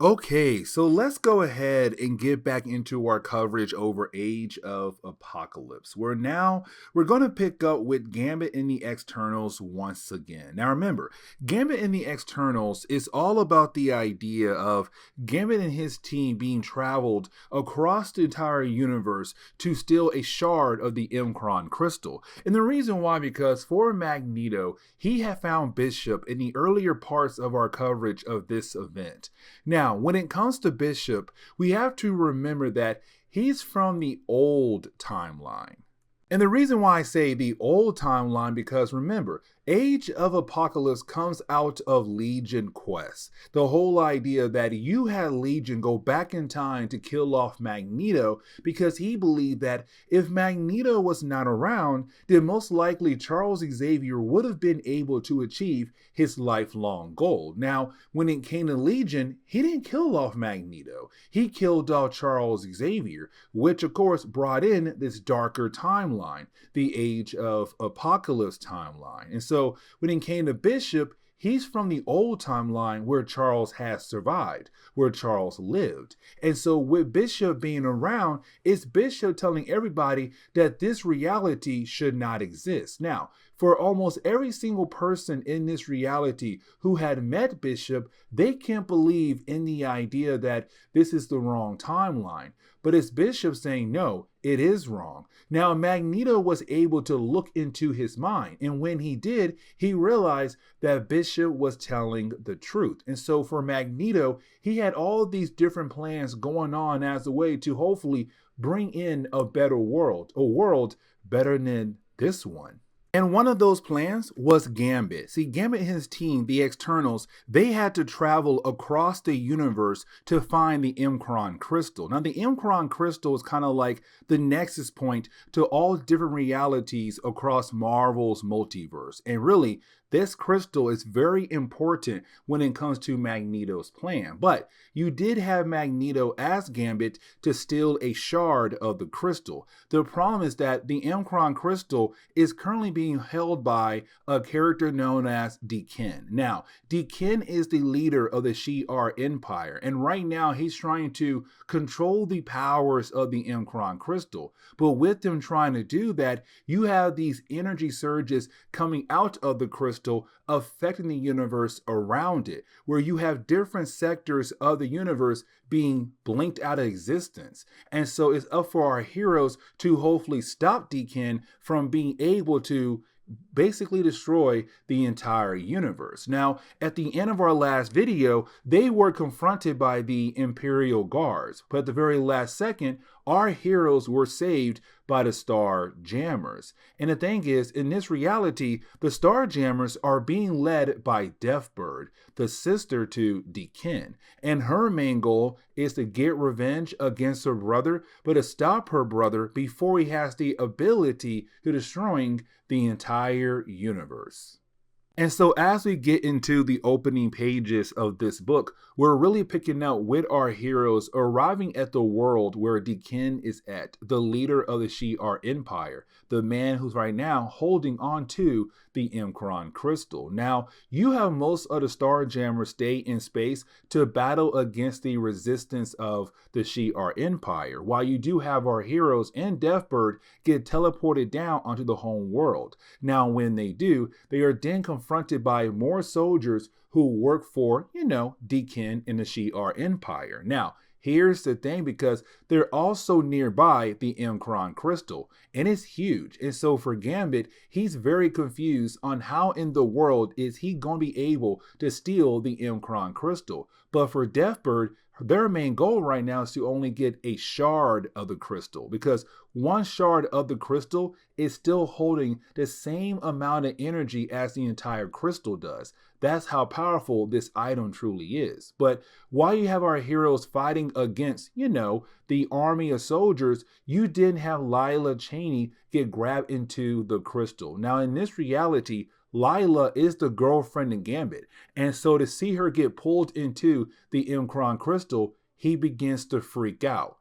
Okay, so let's go ahead and get back into our coverage over Age of Apocalypse. We're going to pick up with Gambit and the X-Ternals once again. Now remember, Gambit and the X-Ternals is all about the idea of Gambit and his team being traveled across the entire universe to steal a shard of the Mkron crystal. And the reason why, because for Magneto, he had found Bishop in the earlier parts of our coverage of this event. Now, when it comes to Bishop, we have to remember that he's from the old timeline. And the reason why I say the old timeline, because remember, Age of Apocalypse comes out of Legion Quest. The whole idea that you had Legion go back in time to kill off Magneto because he believed that if Magneto was not around, then most likely Charles Xavier would have been able to achieve his lifelong goal. Now, when it came to Legion, he didn't kill off Magneto. He killed off Charles Xavier, which of course brought in this darker timeline, the Age of Apocalypse timeline. And so when it came to Bishop, he's from the old timeline where Charles has survived, where Charles lived. And so with Bishop being around, it's Bishop telling everybody that this reality should not exist. Now, for almost every single person in this reality who had met Bishop, they can't believe in the idea that this is the wrong timeline. But it's Bishop saying, no, it is wrong. Now, Magneto was able to look into his mind. And when he did, he realized that Bishop was telling the truth. And so for Magneto, he had all these different plans going on as a way to hopefully bring in a better world, a world better than this one. And one of those plans was Gambit. See, Gambit and his team, the X-Ternals, they had to travel across the universe to find the Mkron crystal. Now, the Mkron crystal is kind of like the nexus point to all different realities across Marvel's multiverse. And really, this crystal is very important when it comes to Magneto's plan. But you did have Magneto as Gambit to steal a shard of the crystal. The problem is that the Mkron crystal is currently being held by a character known as Deakin. Now, Deakin is the leader of the Shi'ar Empire, and right now he's trying to control the powers of the Mkron crystal. But with them trying to do that, you have these energy surges coming out of the crystal affecting the universe around it, where you have different sectors of the universe being blinked out of existence. And so it's up for our heroes to hopefully stop Deakin from being able to basically destroy the entire universe. Now, at the end of our last video, they were confronted by the Imperial Guards, but at the very last second, our heroes were saved by the Star Jammers. And the thing is, in this reality, the Star Jammers are being led by Deathbird, the sister to Deakin. And her main goal is to get revenge against her brother, but to stop her brother before he has the ability to destroying the entire universe. And so as we get into the opening pages of this book, we're really picking out with our heroes arriving at the world where Deakin is at, the leader of the Shi'ar Empire, the man who's right now holding on to the Mkron crystal. Now, you have most of the Starjammers stay in space to battle against the resistance of the Shi'ar Empire, while you do have our heroes and Deathbird get teleported down onto the home world. Now, when they do, they are then confronted by more soldiers who work for, Deakin in the Shi'ar Empire. Now, here's the thing, because they're also nearby the Mkron crystal, and it's huge. And so for Gambit, he's very confused on how in the world is he going to be able to steal the Mkron crystal. But for Deathbird, their main goal right now is to only get a shard of the crystal, because one shard of the crystal is still holding the same amount of energy as the entire crystal does. That's how powerful this item truly is. But while you have our heroes fighting against, the army of soldiers, you didn't have Lila Cheney get grabbed into the crystal. Now, in this reality, Lila is the girlfriend in Gambit, and so to see her get pulled into the Mkron crystal, he begins to freak out.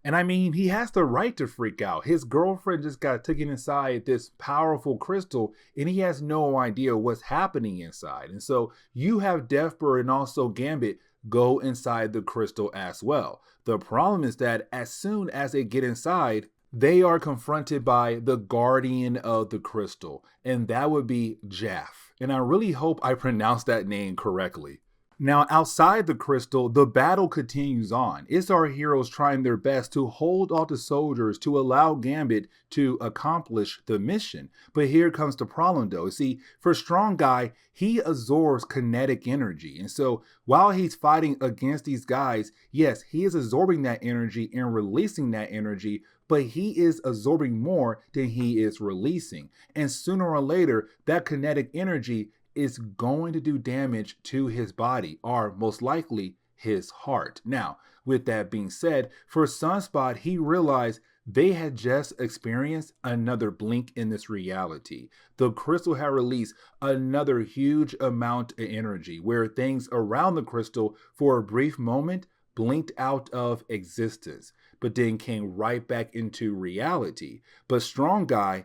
And I mean, he has the right to freak out. His girlfriend just got taken inside this powerful crystal, and he has no idea what's happening inside. And so you have Deathbird and also Gambit go inside the crystal as well. The problem is that as soon as they get inside, they are confronted by the guardian of the crystal, and that would be Jaff. And I really hope I pronounced that name correctly. Now, outside the crystal, the battle continues on. It's our heroes trying their best to hold off the soldiers to allow Gambit to accomplish the mission. But here comes the problem though. See, for Strong Guy, he absorbs kinetic energy. And so while he's fighting against these guys, yes, he is absorbing that energy and releasing that energy, but he is absorbing more than he is releasing. And sooner or later, that kinetic energy is going to do damage to his body, or most likely his heart. Now, with that being said, for Sunspot, he realized they had just experienced another blink in this reality. The crystal had released another huge amount of energy where things around the crystal for a brief moment blinked out of existence, but then came right back into reality. But Sunspot,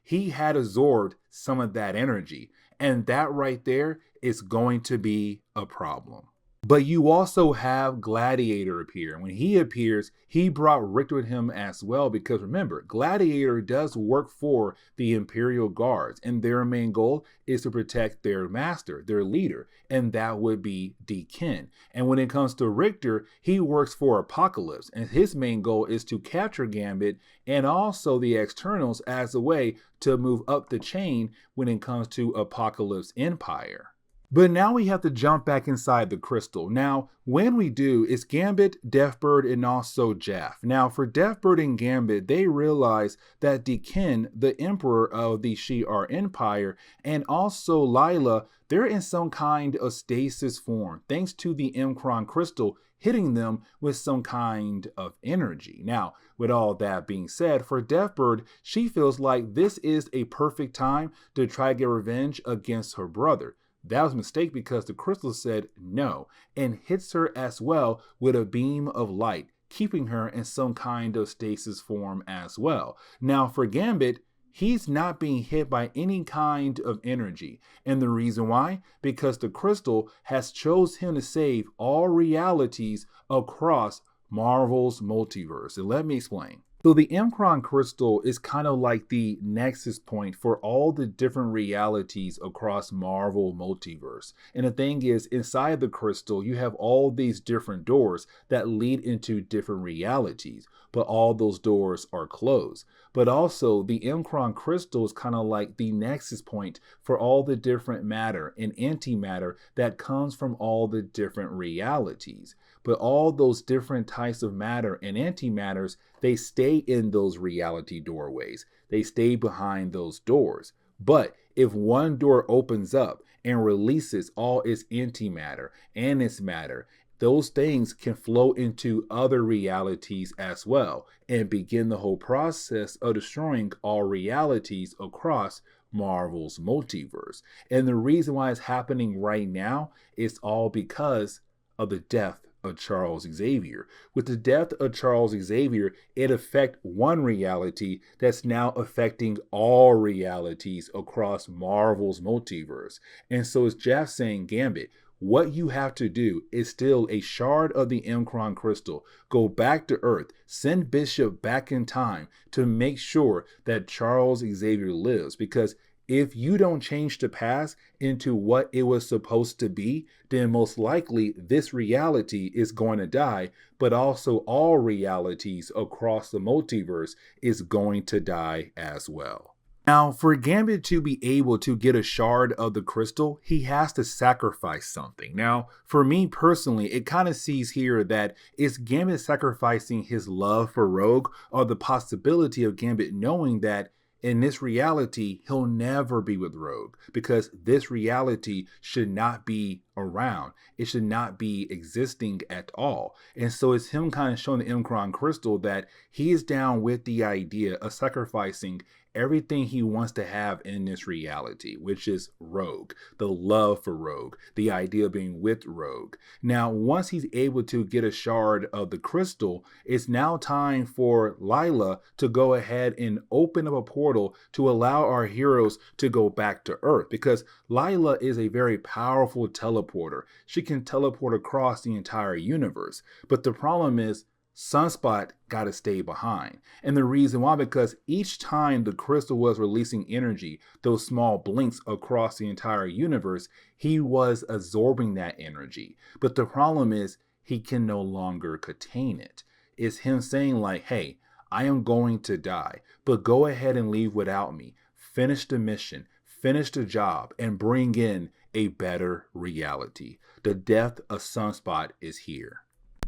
he had absorbed some of that energy, and that right there is going to be a problem. But you also have Gladiator appear. When he appears, he brought Richter with him as well, because remember, Gladiator does work for the Imperial Guards, and their main goal is to protect their master, their leader, and that would be Deakin. And when it comes to Richter, he works for Apocalypse, and his main goal is to capture Gambit and also the X-Ternals as a way to move up the chain when it comes to Apocalypse Empire. But now we have to jump back inside the crystal. Now, when we do, it's Gambit, Deathbird, and also Jaff. Now, for Deathbird and Gambit, they realize that Deakin, the emperor of the Shi'ar Empire, and also Lila, they're in some kind of stasis form, thanks to the M'Kraan crystal hitting them with some kind of energy. Now, with all that being said, for Deathbird, she feels like this is a perfect time to try to get revenge against her brother. That was a mistake because the crystal said no and hits her as well with a beam of light, keeping her in some kind of stasis form as well. Now for Gambit, he's not being hit by any kind of energy. And the reason why? Because the crystal has chose him to save all realities across Marvel's multiverse. And let me explain. So the M'Kraan crystal is kind of like the nexus point for all the different realities across Marvel multiverse. And the thing is, inside the crystal, you have all these different doors that lead into different realities, but all those doors are closed. But also the M'Kraan crystal is kind of like the nexus point for all the different matter and antimatter that comes from all the different realities. But all those different types of matter and antimatters, they stay in those reality doorways. They stay behind those doors. But if one door opens up and releases all its antimatter and its matter, those things can flow into other realities as well and begin the whole process of destroying all realities across Marvel's multiverse. And the reason why it's happening right now is all because of the death of Charles Xavier. With the death of Charles Xavier, it affected one reality that's now affecting all realities across Marvel's multiverse. And so it's Jaff saying, Gambit, what you have to do is steal a shard of the M'Kraan crystal, go back to Earth, send Bishop back in time to make sure that Charles Xavier lives, because if you don't change the past into what it was supposed to be, then most likely this reality is going to die, but also all realities across the multiverse is going to die as well. Now, for Gambit to be able to get a shard of the crystal, he has to sacrifice something. Now, for me personally, it kind of sees here that is Gambit sacrificing his love for Rogue, or the possibility of Gambit knowing that in this reality, he'll never be with Rogue, because this reality should not be around. It should not be existing at all. And so it's him kind of showing the M'Kraan crystal that he is down with the idea of sacrificing everything he wants to have in this reality, which is Rogue, the love for Rogue, the idea of being with Rogue. Now, once he's able to get a shard of the crystal, it's now time for Lila to go ahead and open up a portal to allow our heroes to go back to Earth, because Lila is a very powerful teleporter. She can teleport across the entire universe. But the problem is, Sunspot got to stay behind. And the reason why, because each time the crystal was releasing energy, those small blinks across the entire universe, he was absorbing that energy. But the problem is, he can no longer contain it. It's him saying like, hey, I am going to die, but go ahead and leave without me. Finish the mission, finish the job, and bring in a better reality. The death of Sunspot is here.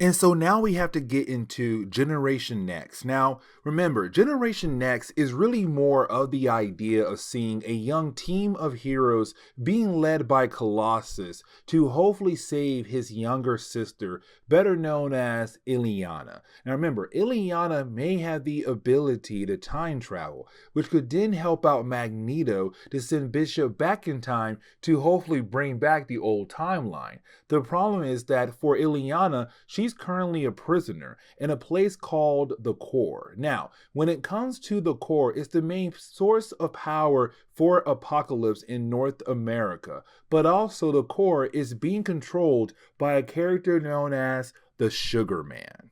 And so now we have to get into Generation Next. Now, remember, Generation Next is really more of the idea of seeing a young team of heroes being led by Colossus to hopefully save his younger sister, better known as Illyana. Now remember, Illyana may have the ability to time travel, which could then help out Magneto to send Bishop back in time to hopefully bring back the old timeline. The problem is that for Illyana, she's currently a prisoner in a place called the Core. Now, when it comes to the Core, it's the main source of power for Apocalypse in North America, but also the Core is being controlled by a character known as the Sugar Man.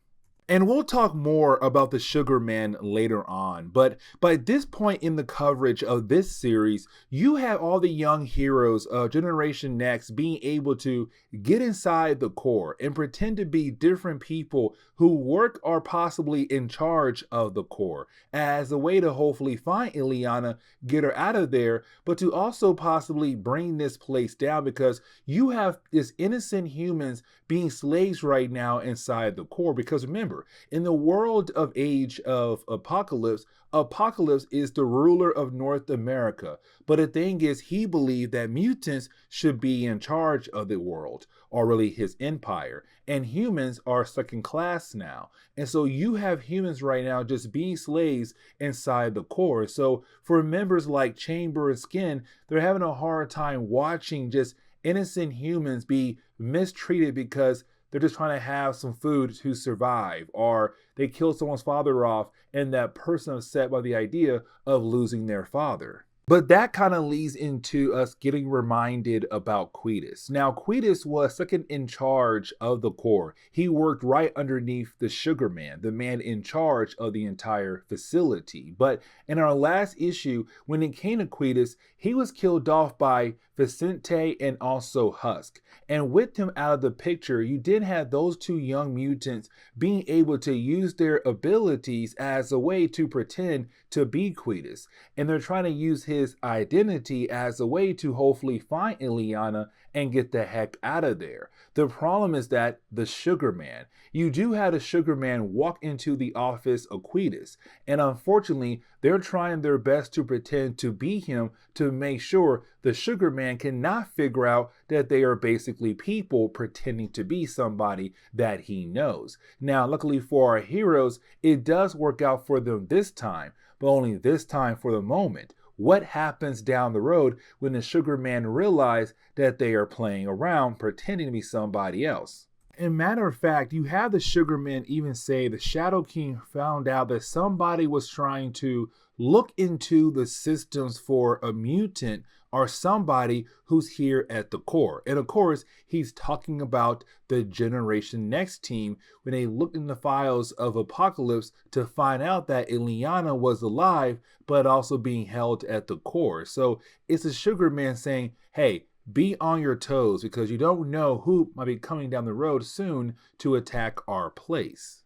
And we'll talk more about the Sugar Man later on, but by this point in the coverage of this series, you have all the young heroes of Generation Next being able to get inside the Core and pretend to be different people who work or possibly in charge of the Core as a way to hopefully find Illyana, get her out of there, but to also possibly bring this place down, because you have this innocent humans being slaves right now inside the Core. Because remember, in the world of Age of Apocalypse, Apocalypse is the ruler of North America. But the thing is, he believed that mutants should be in charge of the world, or really his empire. And humans are second class now. And so you have humans right now just being slaves inside the Core. So for members like Chamber and Skin, they're having a hard time watching just innocent humans be mistreated because they're just trying to have some food to survive, or they kill someone's father off and that person upset by the idea of losing their father. But that kind of leads into us getting reminded about Quietus. Now, Quietus was second in charge of the Core. He worked right underneath the Sugar Man, the man in charge of the entire facility. But in our last issue, when it came to Quietus, he was killed off by Vicente and also Husk. And with him out of the picture, you did have those two young mutants being able to use their abilities as a way to pretend to be Quietus. And they're trying to use his identity as a way to hopefully find Illyana and get the heck out of there. The problem is that the Sugar Man, you do have the Sugar Man walk into the office of Quietus, and unfortunately, they're trying their best to pretend to be him to make sure the Sugar Man cannot figure out that they are basically people pretending to be somebody that he knows. Now, luckily for our heroes, it does work out for them this time, but only this time for the moment. What happens down the road when the Sugar Man realizes that they are playing around, pretending to be somebody else? And matter of fact, you have the Sugar Man even say the Shadow King found out that somebody was trying to look into the systems for a mutant or somebody who's here at the Core. And of course, he's talking about the Generation Next team when they looked in the files of Apocalypse to find out that Illyana was alive, but also being held at the Core. So it's the Sugar Man saying, hey, be on your toes because you don't know who might be coming down the road soon to attack our place.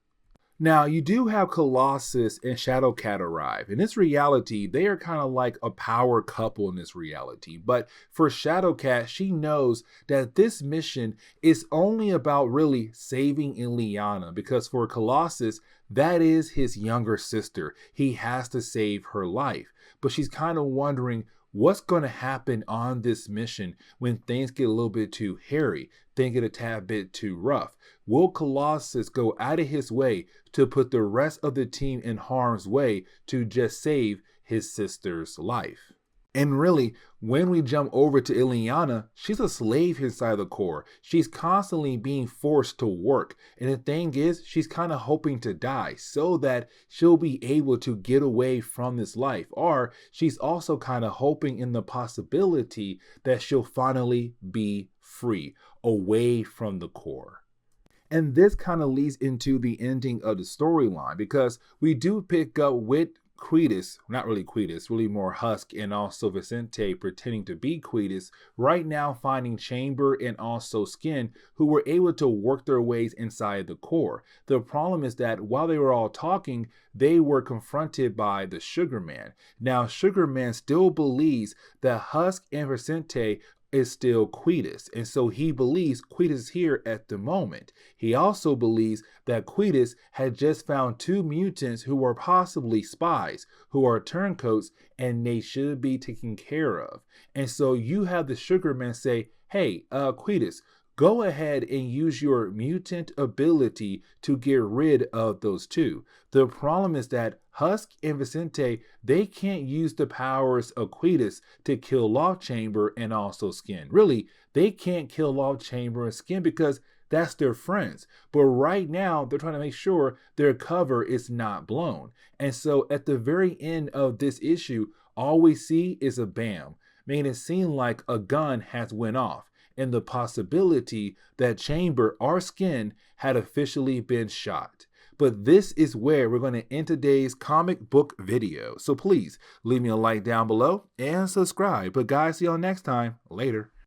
Now, you do have Colossus and Shadowcat arrive. In this reality, they are kind of like a power couple in this reality. But for Shadowcat, she knows that this mission is only about really saving Illyana, because for Colossus, that is his younger sister. He has to save her life. But she's kind of wondering what's going to happen on this mission when things get a little bit too hairy, things get a tad bit too rough. Will Colossus go out of his way to put the rest of the team in harm's way to just save his sister's life. And really, when we jump over to Ileana, she's a slave inside the core. She's constantly being forced to work. And the thing is, she's kind of hoping to die so that she'll be able to get away from this life. Or she's also kind of hoping in the possibility that she'll finally be free, away from the core. And this kind of leads into the ending of the storyline, because we do pick up with Quietus, not really Quietus, really more Husk and also Vicente pretending to be Quietus, right now finding Chamber and also Skin, who were able to work their ways inside the core. The problem is that while they were all talking, they were confronted by the Sugar Man. Now, Sugar Man still believes that Husk and Vicente is still Quietus, and so he believes Quietus is here at the moment. He also believes that Quietus had just found 2 mutants who are possibly spies, who are turncoats, and they should be taken care of. And so you have the Sugar Man say, hey, Quietus, go ahead and use your mutant ability to get rid of those 2. The problem is that Husk and Vicente, they can't use the powers of Quietus to kill off Chamber and also Skin. Really, they can't kill off Chamber and Skin because that's their friends. But right now, they're trying to make sure their cover is not blown. And so at the very end of this issue, all we see is a bam, making it seem like a gun has went off, and the possibility that Chamber or Skin had officially been shot. But this is where we're going to end today's comic book video. So please leave me a like down below and subscribe. But guys, see y'all next time. Later.